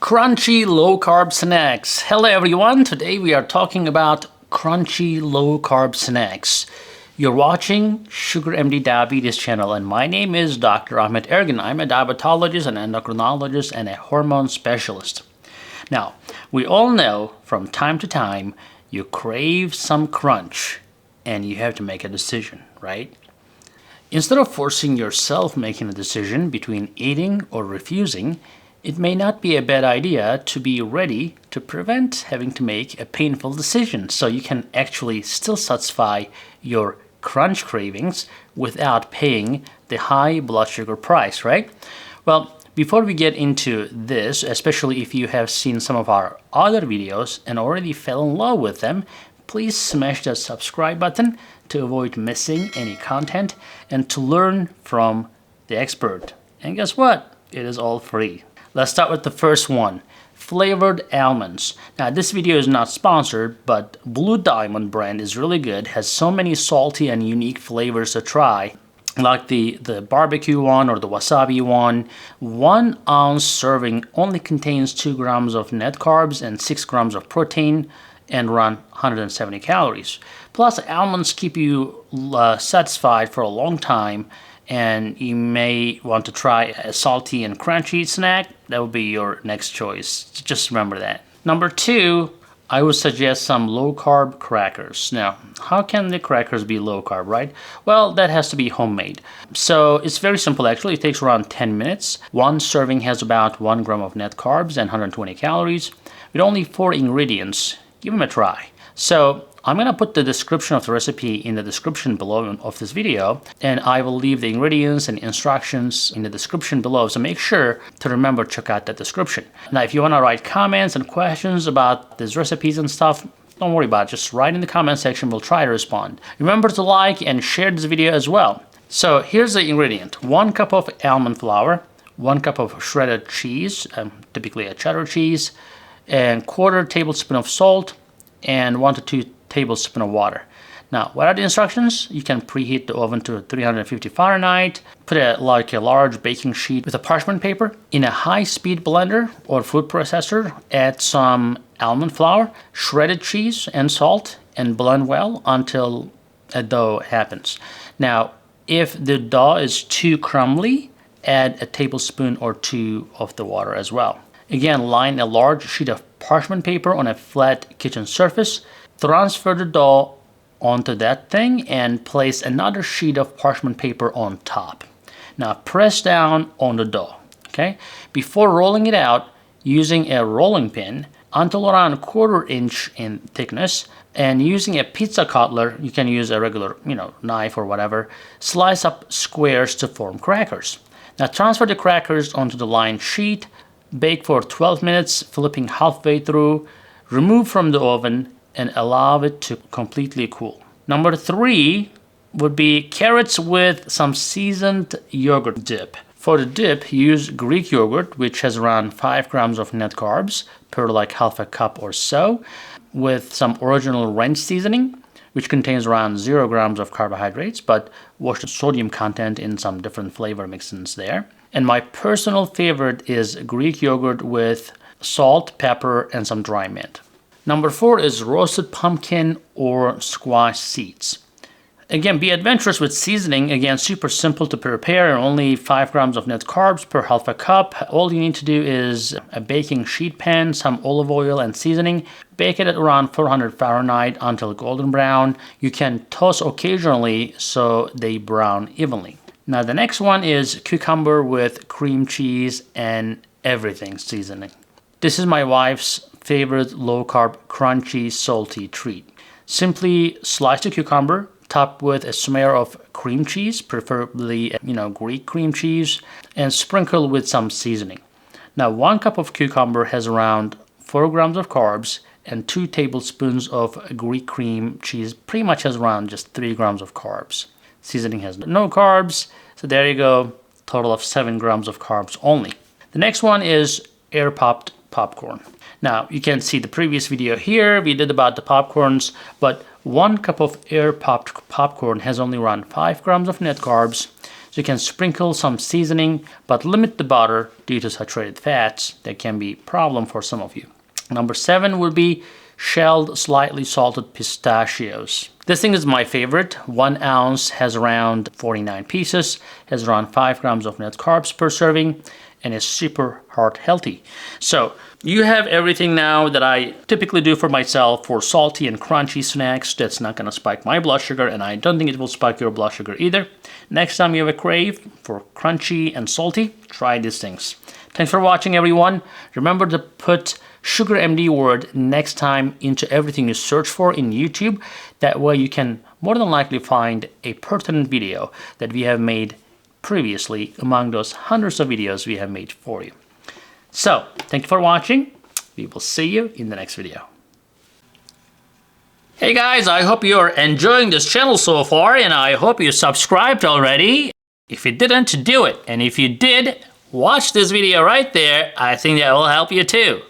Crunchy low-carb snacks. Hello everyone, today we are talking about crunchy low-carb snacks. You're watching SugarMD Diabetes channel and my name is Dr. Ahmed Ergin. I'm a diabetologist, an endocrinologist, and a hormone specialist. Now, we all know from time to time you crave some crunch and you have to make a decision, right? Instead of forcing yourself making a decision between eating or refusing, it may not be a bad idea to be ready to prevent having to make a painful decision so you can actually still satisfy your crunch cravings without paying the high blood sugar price, right? Well, before we get into this, especially if you have seen some of our other videos and already fell in love with them, please smash that subscribe button to avoid missing any content and to learn from the expert. And guess what? It is all free. Let's start with the first one, flavored almonds. Now this video is not sponsored, but Blue Diamond brand is really good, has so many salty and unique flavors to try, like the barbecue one or the wasabi one. 1 ounce serving only contains 2 grams of net carbs and 6 grams of protein and around 170 calories. Plus almonds keep you satisfied for a long time, and you may want to try a salty and crunchy snack. That would be your next choice. Just remember that. Number 2, I would suggest some low-carb crackers. Now, how can the crackers be low-carb, right? Well, that has to be homemade. So it's very simple actually. It takes around 10 minutes. 1 serving has about 1 gram of net carbs and 120 calories. With only 4 ingredients, give them a try. So I'm going to put the description of the recipe in the description below of this video, and I will leave the ingredients and instructions in the description below, so make sure to remember to check out that description. Now if you want to write comments and questions about these recipes and stuff, don't worry about it. Just write in the comment section, we'll try to respond. Remember to like and share this video as well. So here's the ingredient: 1 cup of almond flour, 1 cup of shredded cheese, typically a cheddar cheese, and 1/4 tablespoon of salt, and 1 to 2 tablespoon of water. Now, what are the instructions? You can preheat the oven to 350 Fahrenheit, put a large baking sheet with a parchment paper in a high-speed blender or food processor, add some almond flour, shredded cheese, and salt, and blend well until a dough happens. Now, if the dough is too crumbly, add a tablespoon or 2 of the water as well. Again, line a large sheet of parchment paper on a flat kitchen surface, transfer the dough onto that thing and place another sheet of parchment paper on top. Now press down on the dough, okay? Before rolling it out, using a rolling pin until around 1/4 inch in thickness, and using a pizza cutler, you can use a regular, knife or whatever, slice up squares to form crackers. Now transfer the crackers onto the lined sheet, bake for 12 minutes, flipping halfway through, remove from the oven, and allow it to completely cool. Number 3 would be carrots with some seasoned yogurt dip. For the dip, use Greek yogurt, which has around 5 grams of net carbs per half a cup or so, with some original ranch seasoning, which contains around 0 grams of carbohydrates, but wash the sodium content in some different flavor mixins there. And my personal favorite is Greek yogurt with salt, pepper, and some dry mint. Number 4 is roasted pumpkin or squash seeds. Again, be adventurous with seasoning. Again, super simple to prepare, only 5 grams of net carbs per half a cup. All you need to do is a baking sheet pan, some olive oil and seasoning. Bake it at around 400 Fahrenheit until golden brown. You can toss occasionally so they brown evenly. Now the next one is cucumber with cream cheese and everything seasoning. This is my wife's favorite low-carb, crunchy, salty treat. Simply slice the cucumber, top with a smear of cream cheese, preferably Greek cream cheese, and sprinkle with some seasoning. Now 1 cup of cucumber has around 4 grams of carbs, and 2 tablespoons of Greek cream cheese pretty much has around just 3 grams of carbs. Seasoning has no carbs, so there you go, total of 7 grams of carbs only. The next one is air-popped popcorn. Now, you can see the previous video here, we did about the popcorns, but 1 cup of air-popped popcorn has only around 5 grams of net carbs, So you can sprinkle some seasoning, but limit the butter due to saturated fats. That can be a problem for some of you. Number 7 would be shelled, slightly salted pistachios. This thing is my favorite. 1 ounce has around 49 pieces, has around 5 grams of net carbs per serving, and is super heart healthy. So you have everything now that I typically do for myself for salty and crunchy snacks. That's not going to spike my blood sugar, and I don't think it will spike your blood sugar either. Next time you have a crave for crunchy and salty, try these things. Thanks for watching, everyone. Remember to put SugarMD word next time into everything you search for in YouTube. That way you can more than likely find a pertinent video that we have made previously among those hundreds of videos we have made for you. So, thank you for watching. We will see you in the next video. Hey guys, I hope you're enjoying this channel so far, and I hope you subscribed already. If you didn't, do it. And if you did, watch this video right there. I think that will help you too.